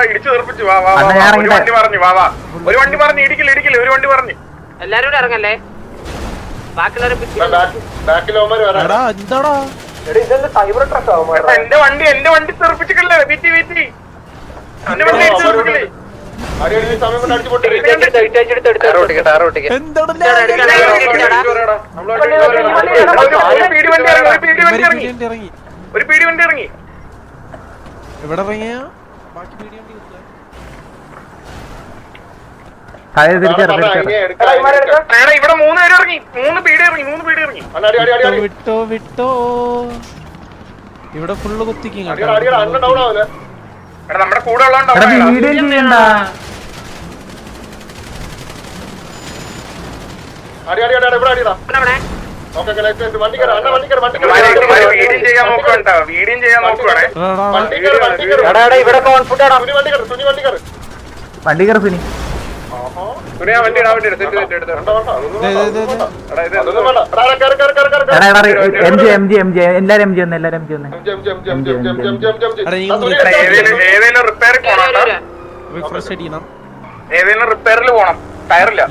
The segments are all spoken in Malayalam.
ഇടിച്ചു തെറിപ്പിച്ചു. വാ വാ ഒരു വണ്ടി പറഞ്ഞു. വാ വാ ഒരു വണ്ടി പറഞ്ഞു. ഇടിക്കില്ല ഇടിക്കില്ല ഒരു വണ്ടി പറഞ്ഞു. എല്ലാരും കൂടെ ഇറങ്ങല്ലേ? എന്റെ വണ്ടി തെറിപ്പിച്ചിട്ടില്ലേ? വീട്ടി വീട്ടി എന്റെ വണ്ടി തെറിപ്പിക്കില്ലേ? ഒരു പീടി വണ്ടി ഇറങ്ങി. എവിടെ ഇറങ്ങിയ ബാക്കി പീടി വണ്ടി ഇവിടെ 3 പേര് ഇറങ്ങി. 3 പീടി ഇറങ്ങി. വിട്ടോ വിട്ടോ. ഇവിടെ ഫുള്ള് കുത്തിക്കും. നമ്മുടെ കൂടെ ഉള്ളതുകൊണ്ട് വീഡിയും ചെയ്യാൻ നോക്കുവാണേ. വണ്ടി കയറി സുനി. ഏതെങ്കിലും റിപ്പയറിൽ പോണം. ടയറില്ല.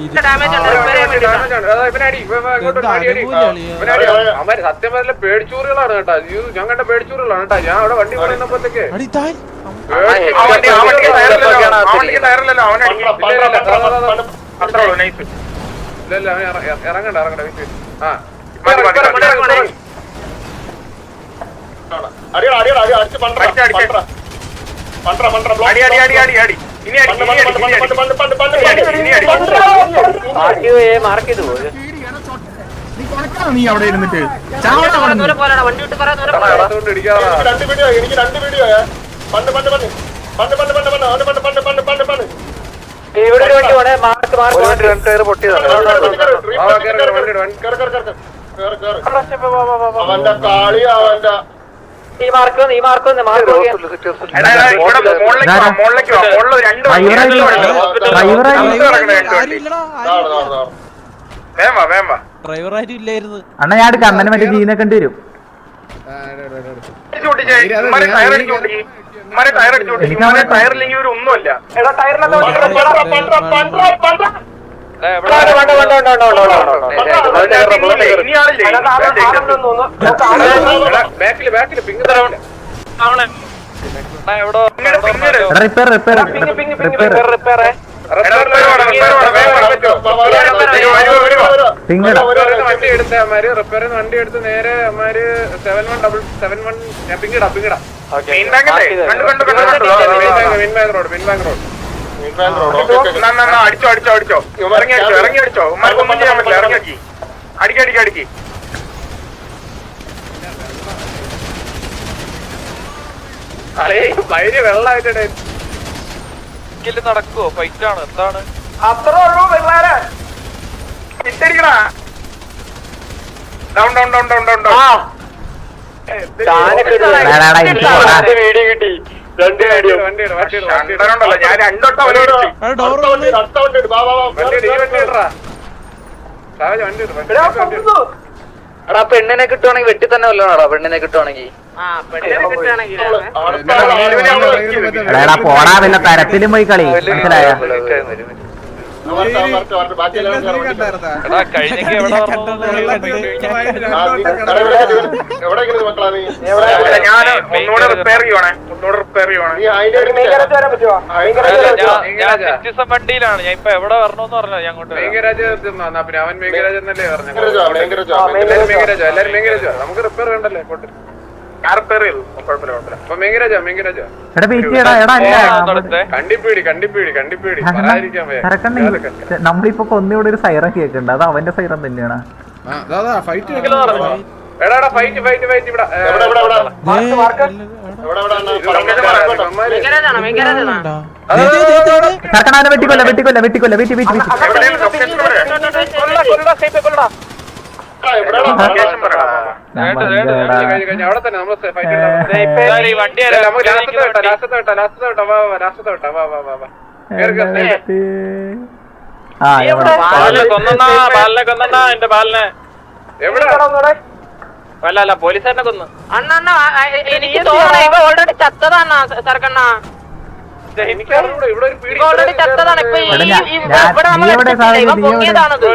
സത്യം പറഞ്ഞ പേടിച്ചൂറുകളാണ് കേട്ടോ. ഞാൻ കണ്ട പേടിച്ചൂറുകളാണ് കേട്ടോ. ഞാൻ അവിടെ വണ്ടി പറയുന്നപ്പോഴത്തേക്ക് ഇറങ്ങണ്ട നീ അവിടെ ഇരുന്നിട്ട് അവന്റെ കാളി അവന്റെ ഡ്രൈവറായിട്ടും ഇല്ലായിരുന്നു. അണ്ണാ ഞാൻ കണ്ണന് മറ്റേ ജീനെ കണ്ടു വരും. ടയറില്ലെങ്കിൽ ഒരു ഒന്നുമല്ല. വണ്ടി എടുത്ത റിപ്പയറിന് വണ്ടി എടുത്ത് നേരെ 7177 പിങ്ങിടാ അടിച്ചോ ഇറങ്ങി അടിച്ചോ. ഉമ്മാർക്കൊന്നും ചെയ്യാൻ പറ്റില്ല. ഇറങ്ങി അടിക്കി. വെള്ളമായിട്ടേ നടക്കുവോ? ഫൈറ്റ് ആണ്. എന്താണ് അത്രേ ഉള്ളൂ പിള്ളേരെ. ഇട്ടടിക്കടാ. ഡൗൺ വീഡിയോ കിട്ടി. രണ്ടുണ്ടല്ലോ. ഞാൻ രണ്ടോട്ടം എടാ പെണ്ണിനെ കിട്ടുവാണെങ്കിൽ വെട്ടി തന്നെ വല്ലോടാ. പെണ്ണിനെ കിട്ടുവാണെങ്കിൽ പോടാ വല്ല തരത്തിലും പോയി കളി. മനസ്സിലായ വണ്ടിയിലാണ് ഞാൻ ഇപ്പൊ എവിടെ വരണോന്ന് പറഞ്ഞ ഞാൻ മേഘരാജ്. പിന്നെ അവൻ മേഘരാജ് എന്നല്ലേ പറഞ്ഞു. എല്ലാരും മേഘരാജ്. നമുക്ക് റിപ്പയർ വേണ്ടല്ലേ? റിപ്പയർ ചെയ്തു. കുഴപ്പമില്ല. അപ്പൊ മേഘരാജ കണ്ടിപ്പീടി നമ്മളിപ്പോ കൊന്നിവിടെ ഒരു സൈറൻ കേൾക്കുന്നുണ്ട്. അത് അവന്റെ സൈറൻ തന്നെയാണ്. വെട്ടിക്കൊല്ല അല്ല പോലീസുകാരനെ കൊന്നു. അണ്ണ എനിക്ക് തോന്നണ ഇവ ഓൾറെഡി ചത്തതാണ് സർക്കണ്ണ. ഇവിടെ ഒരു പീടി ഓൾറെഡി ചത്തതാണ്. ഇപ്പൊ എടാ, ഇവിടെ നമ്മൾ നീ എവിടെ സാധനം, നീ എവിടെ? പൊങ്ങിയതാണത്.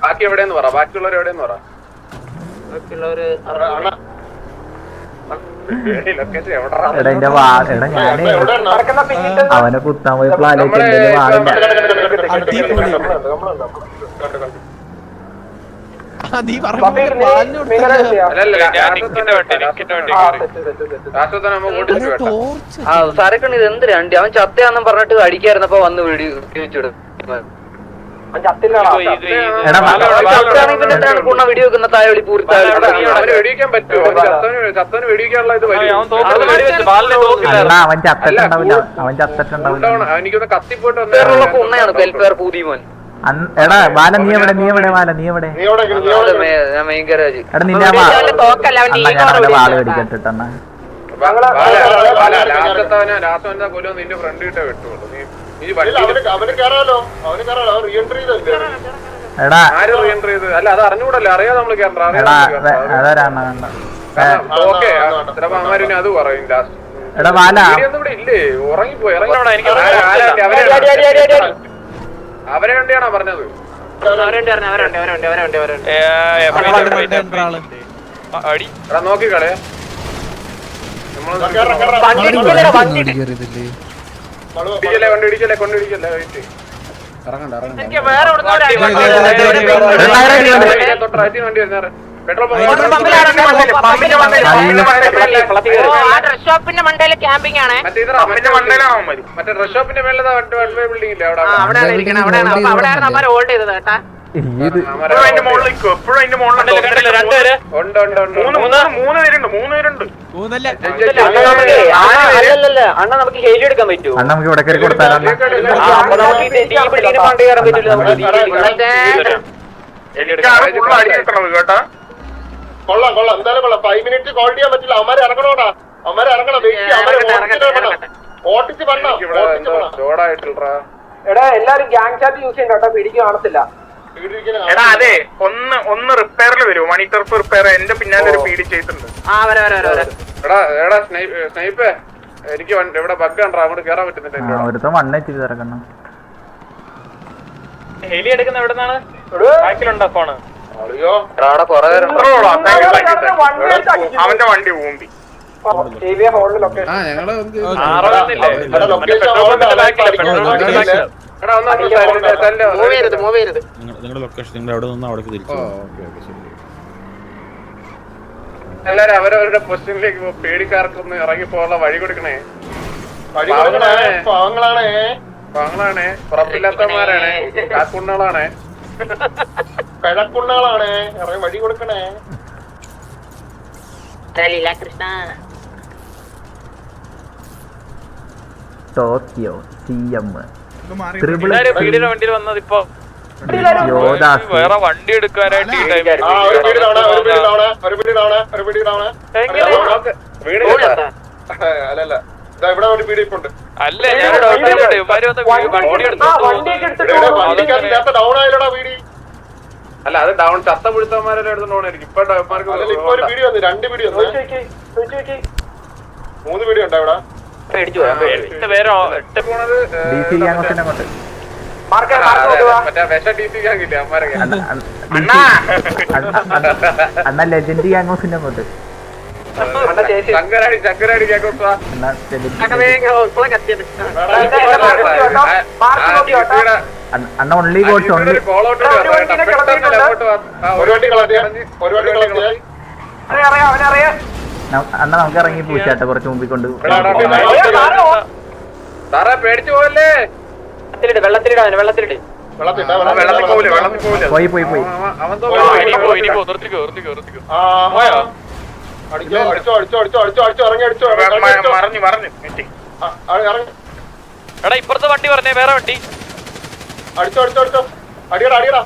ബാക്കി എവിടെയെന്ന് പറ, ബാക്കിയുള്ളവർ എവിടെയെന്ന് പറ. എടാ എന്റെ എടാ ഞാനേ അവനെ കുത്താൻ പോയപ്പോ ആലോചിച്ചെന്റെ വാളില്ല. നീ പറഞ്ഞു സാറേ ഇത് എന്ത് രണ്ടി അവൻ ചത്തയാന്നും പറഞ്ഞിട്ട് അടിക്കായിരുന്നപ്പോ വന്ന് വെടിവെച്ചിടും. പിന്നെ വെടി വെക്കുന്ന തായവളി വെടിവെക്കാൻ പറ്റുമോ? ചത്തവന് വെടിവെക്കാനുള്ള ഇത് അണ്ണാ അവൻ ചത്തിട്ടുണ്ടാവില്ല, അവൻ ചത്തിട്ടുണ്ടാവില്ല. എനിക്കൊന്ന് കത്തിപ്പോയിട്ട് കുണ്ണയാണ് വെൽഫെയർ പൂതിമോൻ. എടാ ബാല നീ എവിടെ, നീ എവിടെ ബാല, നീ എവിടെ? ഞാൻ മെയിൻ ഗാരേജ്. എടാ നിന്നെ ഞാൻ വാള് മേടിക്കട്ടെണ്ണ. ലാസ്റ്റ് കൊല്ലോ നിന്റെ ഫ്രണ്ട് കിട്ടേ വെട്ടുള്ളൂ. എടാ ആര് റീഎൻട്രി ചെയ്ത്? അല്ല അത് അറിഞ്ഞൂടല്ലോ, അറിയാതെ നമ്മള് എടാ അതാരാണ് ഓക്കെ ചിലപ്പോ അമ്മാരിനെ അത് പറയും ലാസ്റ്റ്. എടാ ബാല ഇവിടെ ഇല്ലേ? ഉറങ്ങിപ്പോയി. അവരെ വേണ്ടിയാണോ പറഞ്ഞത്? എടാ നോക്കിക്കളെ കൊണ്ടിടിക്കല്ലേ വെയിറ്റ്. വണ്ടി വരുന്നേറെ പെട്രോൾ ഷോപ്പിന്റെ മണ്ടയില് ക്യാമ്പിംഗ് ആണ്. മറ്റേ ഡ്രസ് ഷോപ്പിന്റെ മേലെ ബിൽഡിംഗ് ഇല്ലേ അവിടെ? അവിടെയാണ് നമ്മൾ ഹോൾഡ് ചെയ്തത് കേട്ടാ. ഉണ്ട്. അണ്ണ നമുക്ക് ഹെലി എടുക്കാൻ പറ്റുമോ? അണ്ണ നമുക്ക് ഇവിടെ കയറി കൊടുത്താലോ? കൊള്ളാം എന്തായാലും കൊള്ളാം. 5 മിനിറ്റ് കോൾ ചെയ്യാൻ പറ്റില്ല. അവന്മാരെ ഇറങ്ങണോടാ, അവന്മാരെ ഇറങ്ങണം. ഓട്ടിച്ച് ലോഡായിട്ടുള്ള എടാ എല്ലാരും ഗ്യാങ് ചാറ്റ് യൂസ് ചെയ്യണ്ട കേട്ടോ, പിടിക്ക് കാണത്തില്ല. എടാ അതെ ഒന്ന് റിപ്പയറിൽ വരൂ. മണി ടർഫ് റിപ്പയർ എന്റെ പിന്നാലെ ഒരു പീഡി ചെയ്തിട്ടുണ്ട്. എടാ സ്നൈപ്പേ എനിക്ക് ഇവിടെ ബഗ് കണ്ടാ അങ്ങോട്ട് കേറാൻ പറ്റുന്നില്ല. ഒരുത്തം വണ്ണെച്ചിട്ട് ഇറക്കണം. ഹെലി എടുക്കുന്ന എവിടെ നിന്നാണ്? ബാക്കിലുണ്ടോ ഫോണ്? അവന്റെ വണ്ടി ഊമ്പി. എല്ലാരും അവരവരുടെ പൊസിഷനിലേക്ക് പേടിക്കാർക്കൊന്ന് ഇറങ്ങി പോകാനുള്ള വഴി കൊടുക്കണേ. പാങ്ങളാണ്, ഉറപ്പില്ലാത്തമാരാണ്, കാക്കുണ്ണകളാണ്, കിഴക്കുണ്ണകളാണ്. ഇറങ്ങി വഴി കൊടുക്കണേ. ടോക്കിയോ CM വണ്ടിയിൽ വന്നത് ഇപ്പൊ യോദാസ് വേറെ വണ്ടി എടുക്കാനായിട്ട് ഈ ടൈം അല്ലല്ല ഇവിടെ ഒരു പീഡി ഇപ്പൊ ഉണ്ട്. അല്ല ഞാൻ വണ്ടി എടുത്തു. ഡൗൺ ആയില്ലടാ പീഡി. അല്ല അത് ഡൗൺ ചത്ത പിടുത്തന്മാരെല്ലാം എടുത്തോണ്ടായിരിക്കും. ഇപ്പൊ ഒരു വീഡിയോ വന്നു, 2 വീഡിയോ 3 വീഡിയോ ഉണ്ടോ ഇവിടെ? മറ്റേ വിഷ DC ഗ്യാങ്ങില്ല അമ്മാരൊക്കെ. അണ്ണ ലെജൻഡ് ഗ്യാങ്ങോസിന്റെ അങ്ങോട്ട് ശങ്കരാടി ഗ്യാങ്ങോസാ. അണ്ണ ഓൺലി ഗോഡ്സ് ഓൺലി. അണ്ണ നമുക്ക് ഇറങ്ങി പൂച്ചാട്ടെ കുറച്ച് മുമ്പിൽ കൊണ്ട്. പേടിച്ചു പോവല്ലേ? വെള്ളത്തിലിട് പോയി അവൻ എടാ ഇപ്പുറത്തെ വണ്ടി പറഞ്ഞേ, വേറെ വണ്ടി അടിച്ചോ അടിയടാ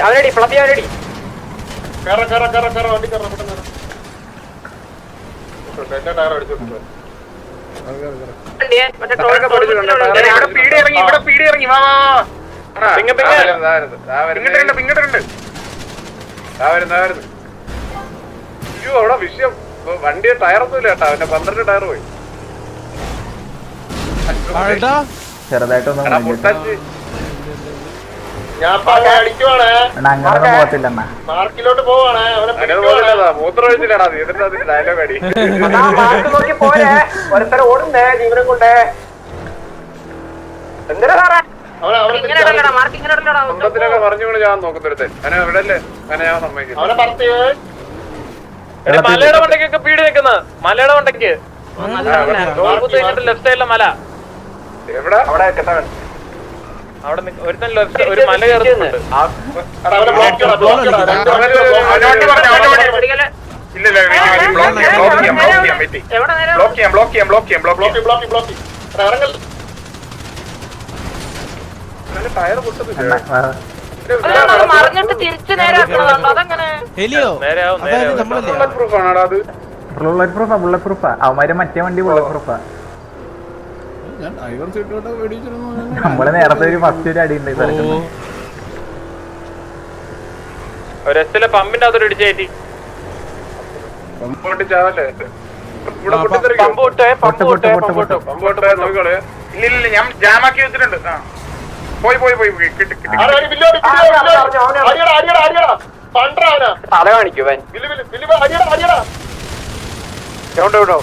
അവനടി കേറ വണ്ടി കേറ പെട്ടെന്ന്. എന്റെ ടയർ അടിച്ചോട്ടുണ്ട്. മറ്റേ ടോൾ ഇവിടെ പീടി ഇറങ്ങി ഇവിടെ പീടി ഇറങ്ങി വാ അയ്യോ അവിടെ വിഷയം വണ്ടി ടയറൊന്നും ഇല്ല കേട്ടാ അവന്റെ 12 ടയർ പോയി ചെറുതായിട്ടൊന്നും ഞാൻ അങ്ങനെ പോകത്തില്ല മാർക്കിലോട്ട് പോവാണ് മൂത്രം ഒഴിച്ചില്ലടാ നീ എന്നിട്ട് അതിന് ഡയലോഗ് അടി നോക്കി പോരെ ഒരുത്തരം ഓടുന്നേ ജീവനം കൊണ്ടേ എന്തിനാ സാറേ സ്വന്തത്തിനൊക്കെ പറഞ്ഞുകൊണ്ട് ഞാൻ നോക്കുന്നൊരുത്തൻ അങ്ങനെ ഇവിടെ അല്ലേ അങ്ങനെ ഞാൻ സമ്മതിക്കും അവനെ പറത്തി മലയുടെ വണ്ടയ്ക്കൊക്കെ പീടി നിൽക്കുന്ന മലയുടെ വണ്ടയ്ക്ക് ലെഫ്റ്റ് സൈഡിലെ മല എവിടെ അവിടെ കെട്ടവൻ അവിടെ ഒരുത്തൻ ലെഫ്റ്റ് ഒരു മല കയറുന്നുണ്ട് ടയർ പൊട്ടുന്നില്ല മറിഞ്ഞിട്ട് തിരിച്ചു നേരെ വെക്കണതുണ്ടോ അതെങ്ങനെ ഹെലിയോ അതായത് നമ്മളല്ലേ പ്രൂഫ് ആണോടാ അത് ബുള്ളറ്റ് പ്രൂഫാ അവന്മാര് മറ്റേ വണ്ടി ബുള്ളറ്റ് പ്രൂഫാ നമ്മള് നേരത്തെ ഒരു ഫസ്റ്റ് ഒരു അടി ഉണ്ട് ഒരു എസ്സിലെ പമ്പിന്റെ അകത്തൊരു ഇടിച്ചേറ്റി പമ്പ് ചാവല്ലേ ഇല്ല ഞാൻ ജാമാക്കി വെച്ചിട്ടുണ്ട് പോയി പോയി പോയി കിട്ടി തല കാണിക്കൂ വൻ വിട്ടോ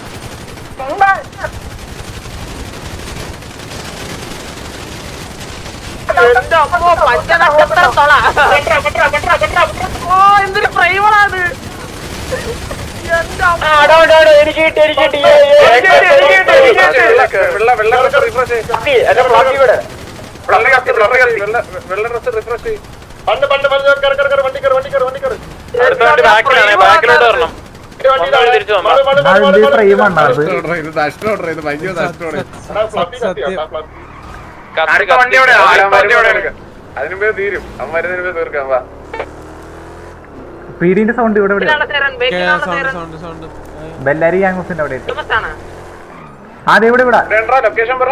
എന്തൊരു പ്രൈവണാണ് എനിക്ക് കിട്ടി വെള്ള ഡ്രസ് റിഫ്രഷ് ബാക്കിലോട്ട് വരണം തിരിച്ചു അതിനുമ്പേ തീരും അമ്മരുന്നതിനുമ്പേ തീർക്കാം വാ പീഡിന്റെ സൗണ്ട് ഇവിടെ ബെല്ലാരി ഗ്യാങ്സിന്റെ അവിടെ അതെ ഇവിടെ ഇവിടെ ലൊക്കേഷൻ പറ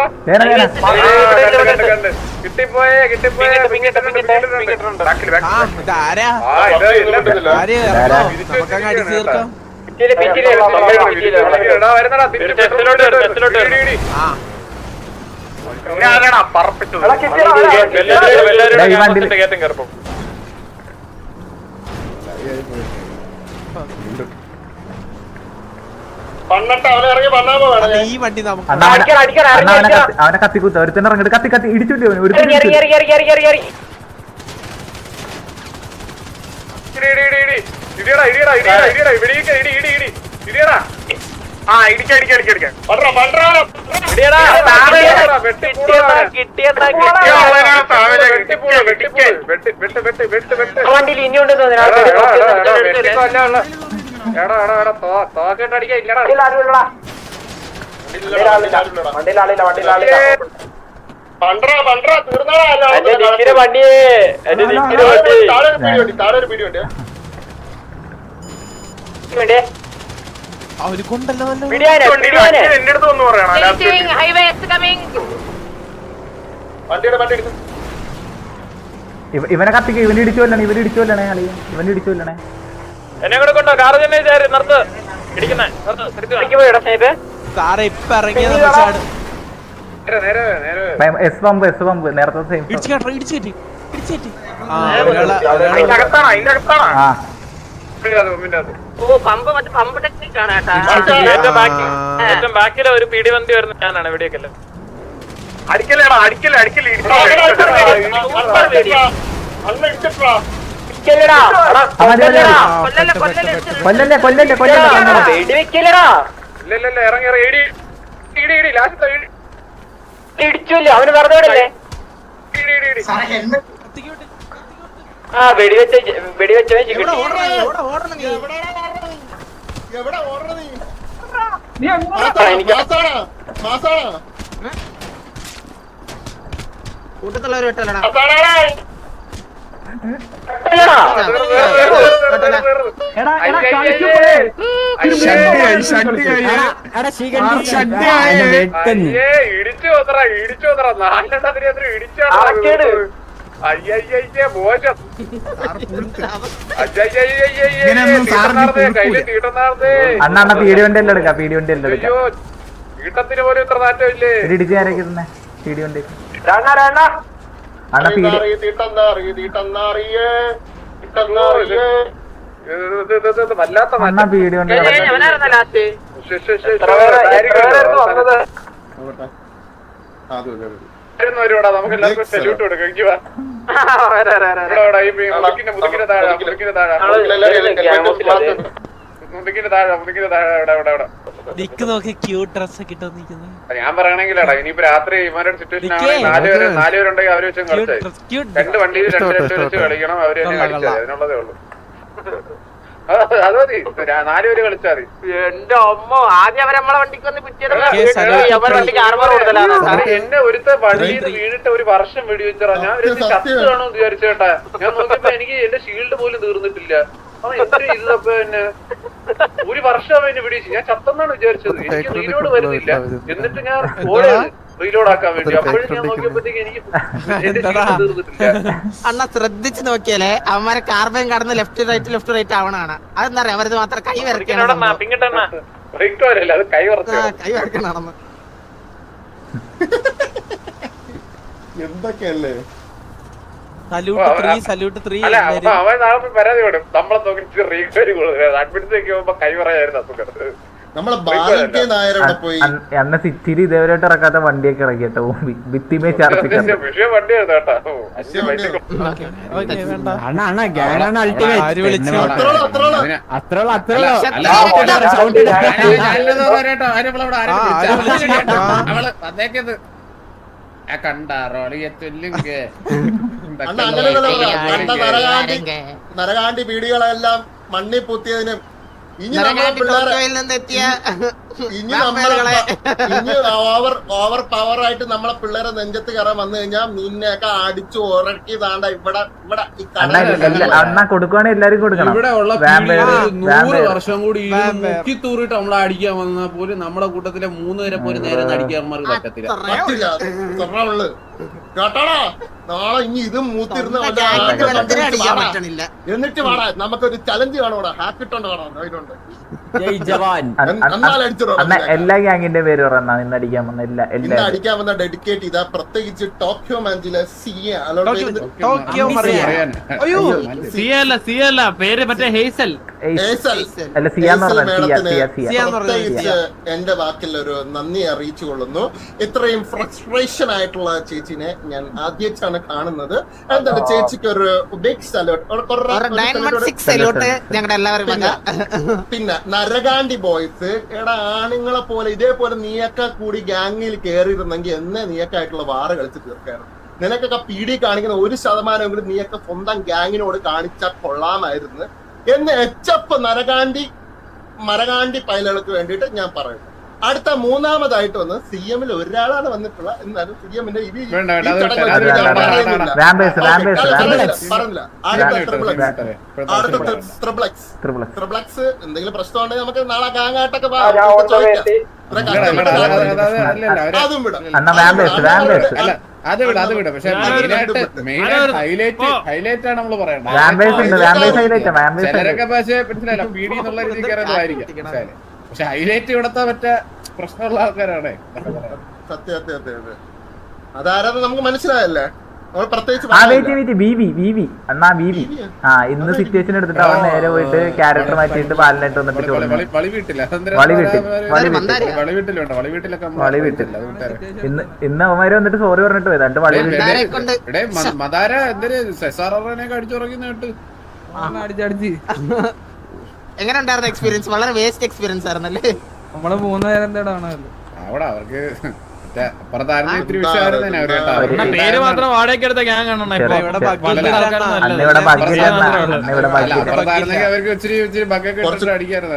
ഈ വണ്ടി നമുക്ക് അവനെ കത്തിക്കുത്ത ഒരുത്തന്നെ ഇറങ്ങിട്ട് കത്തി കത്തി ഇടിച്ചില്ലേ വണ്ടിയിൽ ഇനിയുണ്ട് തോക്കേട്ടടിക്കാ ഇല്ലടാ അവര് കൊണ്ടല്ലോ എന്റെ അടുത്ത് ഒന്ന് പറയണം ഹൈവേ കമ്മിങ് ഇവനെ കത്തിക്ക ഇവന് ഇടിച്ചോല്ലണേ കളി ഇവന് ഇടിച്ചോല്ലണേ എന്നെ കൂടെ കൊണ്ടോ കാറ് തന്നെ നിർത്ത് ഇടിക്കുന്നേ സാറേ ഇപ്പൊ ഇറങ്ങിയത് എസ് പമ്പ് നേരത്തെ സെയിം ഇടിച്ചേറ്റി ഓ പമ്പ് മറ്റേ പമ്പ് ടെക്നിക്കാണ് കേട്ടാ ഏറ്റവും ബാക്കിലെ ഒരു പിടി വണ്ടി വരുന്ന ഞാനാണ് എവിടെയൊക്കെ അടിക്കലേടാ അടിക്കല് ഇല്ല ഇറങ്ങി ഇടിച്ചില്ല അവന് വെറുതെ വിടല്ലേ ആ വെടിവെച്ചവൻ കിട്ടി ഇടിച്ചു നോക്കറ നാലെണ്ണത്തിന് അത്ര ഇടിച്ചു മോശം കയ്യില് തീട്ടുന്നാർന്നേ അണ്ണ പീടി വണ്ടി എല്ലാം എടുക്കാം പീടി വണ്ടി എല്ലാം എടുക്കാം തീട്ടത്തിന് പോലും ഇത്ര നാറ്റമില്ലേ ഇടിച്ച് ആരൊക്കെ പീടി വണ്ടി വല്ലാത്ത അണ്ണ പീടി വണ്ടി നമുക്ക് എല്ലാവർക്കും സല്യൂട്ട് കൊടുക്കാം മുതുക്കിന്റെ താഴെ ദിക്ക് നോക്കി ക്യൂട്ട് ഡ്രസ് ഒക്കെ ഇട്ട് നിൽക്കുന്നത്. ഞാൻ പറയണെങ്കിലടാ ഇനിയിപ്പോ രാത്രി ഇവരുടെ സിറ്റുവേഷൻ നാലുപേരുണ്ടെങ്കിൽ അവര് വെച്ചും കളിച്ചായി രണ്ട് വണ്ടിയിൽ രണ്ട് വെച്ച് കളിക്കണം അവര് തന്നെ കളിച്ചാൽ അതിനുള്ളതേ ഉള്ളൂ അത് മതി 4 പേര് കളിച്ചാൽ മതി എന്റെ അമ്മ ആദ്യം അവരെ നമ്മളെ വണ്ടിക്ക് വന്ന് എന്നെ ഒരുത്ത വഴിയിൽ വീണിട്ട് ഒരു വർഷം വെടിവെച്ചറാ ഞാൻ ചത്ത് കാണുമെന്ന് വിചാരിച്ചേട്ടാ ഞാൻ നോക്കിയപ്പോ എനിക്ക് എന്റെ ഷീൽഡ് പോലും തീർന്നിട്ടില്ല ഇതപ്പോ പിന്നെ ഒരു വർഷം എന്നെ വെടിവെച്ചു ഞാൻ ചത്തെന്നാണ് വിചാരിച്ചത് എനിക്ക് റീലോഡ് വരുന്നില്ല എന്നിട്ട് ഞാൻ റീലോഡ് ആക്കാൻ വേണ്ടി അപ്പോഴും ഞാൻ നോക്കിയപ്പോഴത്തേക്ക് എനിക്ക് എന്റെ ഷീൽഡ് തീർന്നിട്ടില്ല അണ്ണ ശ്രദ്ധിച്ച് നോക്കിയാലേ അവന്മാരെ കാർബൻ കടന്ന് ലെഫ്റ്റ് റൈറ്റ് ആവണാണ് അതെന്താ പറയാ അവരത് മാത്രം കൈ വരയ്ക്കണം ബ്രേക്ക് വരല്ല അത് കൈ വരയ്ക്കണമെന്ന് എന്തൊക്കെയല്ലേ സല്യൂട്ട് 3 അല്ല അപ്പൊ അവൻ നാളെ പരാതി വിടും നമ്മളെ നോക്കി റീക്വയറി കൊടുക്കുക അഡ്മിറ്റ് പോകുമ്പോ കൈ പറയായിരുന്നു അസുഖം നമ്മളെ ബാലന്റെ നായരവിടെ പോയി അന്ന സിറ്റിയിൽ ഇതേവരായിട്ട് ഇറക്കാത്ത വണ്ടിയൊക്കെ ഇറക്കിട്ടോ ഭിത്തിമേ ചാർപ്പിക്കാം വിഷയം വണ്ടിയായിരുന്നു കേട്ടോ നരകാണ്ടി പീടികളെല്ലാം മണ്ണി പൂത്തിയതിനും ഇനി ഓവർ പവർ ആയിട്ട് നമ്മളെ പിള്ളേരെ നെഞ്ചത്ത് കയറാൻ വന്നു കഴിഞ്ഞാൽ നിന്നെയൊക്കെ അടിച്ചു ഉറക്കി താണ്ട ഇവിടെ ഈ അണ്ണ കൊടുക്കുവാണെങ്കിൽ എല്ലാരും കൊടുക്കണം. ഇവിടെ ഉള്ള 100 വർഷം കൂടി മുക്കി തൂറിട്ട് നമ്മളെ അടിക്കാൻ വന്നാൽ പോലും നമ്മളെ കൂട്ടത്തിലെ 3 പേരെ പോലും നേരെ അടിക്കാന്മാർക്ക് പറ്റത്തില്ല. കേട്ടോടാ നാളെ ഇനി ഇതും മൂത്തിരുന്ന് എന്നിട്ട് വേടാ നമുക്കൊരു ചലഞ്ച് കാണൂടാ ഹാക്കിട്ടോണ്ട് കാണാം അതിനുണ്ട് എല്ലാ ഗ്യാങ്ങിന്റെ പേര് പറഞ്ഞാ ഇന്ന് അടിക്കാൻ വന്ന ഇന്ന് അടിക്കാൻ വന്ന ഡെഡിക്കേറ്റ് ചെയ്ത പ്രത്യേകിച്ച് ടോക്കിയോ മാഞ്ചിലെ പ്രത്യേകിച്ച് എന്റെ വാക്കിൽ ഒരു നന്ദി അറിയിച്ചു കൊള്ളുന്നു. ഇത്രയും ഫ്രസ്ട്രേഷൻ ആയിട്ടുള്ള ചേച്ചിനെ ഞാൻ ആദ്യമായിട്ടാണ് കാണുന്നത്. എന്താണ് ചേച്ചിക്ക് ഒരു ബിഗ് സല്യൂട്ട്. പിന്നെ നരകാണ്ടി ബോയ്സ് എടാ ആണുങ്ങളെ പോലെ ഇതേപോലെ നീയൊക്കെ കൂടി ഗ്യാങ്ങിൽ കയറിയിരുന്നെങ്കിൽ എന്നെ നീയൊക്കെയായിട്ടുള്ള വാറ് കളിച്ച് തീർക്കായിരുന്നു. നിനക്കൊക്കെ പീഡി കാണിക്കുന്ന 1% നീയൊക്കെ സ്വന്തം ഗ്യാങ്ങിനോട് കാണിച്ചാൽ കൊള്ളാമായിരുന്നു എന്ന് എച്ചപ്പ് മരകാണ്ടി പൈലകൾക്ക് വേണ്ടിയിട്ട് ഞാൻ പറയുന്നു. അടുത്ത മൂന്നാമതായിട്ട് വന്ന് CM-ൽ ഒരാളാണ് വന്നിട്ടുള്ള എന്നാലും CM-ന്റെ ട്രിപ്ലക്സ് എന്തെങ്കിലും പ്രശ്നമുണ്ടെങ്കിൽ നമുക്ക് നാളെ ഗാങ്ങായിട്ടൊക്കെ അതും വിടാം. അത് വിടാം. പക്ഷെ ഹൈലൈറ്റ് ആണ് നമ്മള് പറയണ്ടത്. ചിലരൊക്കെ പക്ഷേ മനസ്സിലായില്ല പീഡി എന്നുള്ള രീതിക്കാരായിരിക്കും. പക്ഷെ ഹൈലൈറ്റ് ഇവിടത്തെ മറ്റേ പ്രശ്നമുള്ള ആൾക്കാരാണ്. സത്യം അതാരാന്ന് നമുക്ക് മനസ്സിലായല്ലേ. ഇന്ന് സിറ്റുവേഷൻ എടുത്തിട്ട് അവൻ നേരെ പോയിട്ട് ക്യാരക്ടർ മാറ്റിയിട്ട് പാലിനായിട്ട് വന്നിട്ട് ഇന്ന് അവന്മാര് വന്നിട്ട് സോറി പറഞ്ഞിട്ട് പോയത്. എന്നിട്ട് വളി മദാര എന്തൊരു സെസാറിനെയൊക്കെ അടിച്ചുറങ്ങുന്ന കേട്ട് എങ്ങനെ ഉണ്ടായിരുന്ന എക്സ്പീരിയൻസ്? വളരെ വേസ്റ്റ് എക്സ്പീരിയൻസ് ആയിരുന്നല്ലേ. നമ്മള് 3 നേരം എന്താണോ അവിടെ അവർക്ക് ഇത്തിരി വിഷയമായിരുന്നു. പേര് മാത്രം വാടകയ്ക്ക് എടുത്ത ഗ്യാങ് ആണ് അവർക്ക് ഇച്ചിരി ബഗ്ഗൊക്കെ ഇട്ടിട്ട് അടിക്കായിരുന്നു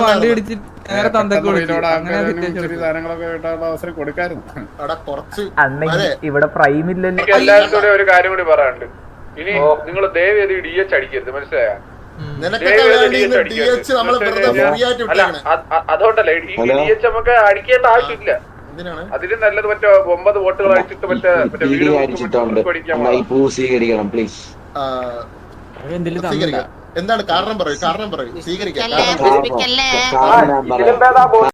വണ്ടി ഇടിച്ച് നേരെ സാധനങ്ങളൊക്കെ കിട്ടാനുള്ള അവസരം കൊടുക്കായിരുന്നു. ഇവിടെ പ്രൈം ഇല്ലല്ലോ. എല്ലാവർക്കും ഒരു കാര്യം കൂടി പറയാനുണ്ട്. ഇനി നിങ്ങൾ ദയവേത് DH അടിക്കരുത്, മനസ്സിലായോ? നിനക്കൊക്കെ വേണ്ടി DH നമ്മള് വെറുതെ ഫ്രീ ആയിട്ട് വിട്ടേക്കണേ. അതുകൊണ്ടല്ലേ ഈ DH നമുക്ക് അടിക്കേണ്ട ആവശ്യമില്ല. എന്തിനാണ് അതിലും നല്ലത് മറ്റേ 9 വോട്ടുകൾ അടിച്ചിട്ട് മറ്റേ വീട് സ്വീകരിക്കണം പ്ലീസ്. സ്വീകരിക്കാം. എന്താണ് കാരണം പറയൂ, കാരണം പറയൂ. സ്വീകരിക്കാം. നശിപ്പിക്കല്ലേ.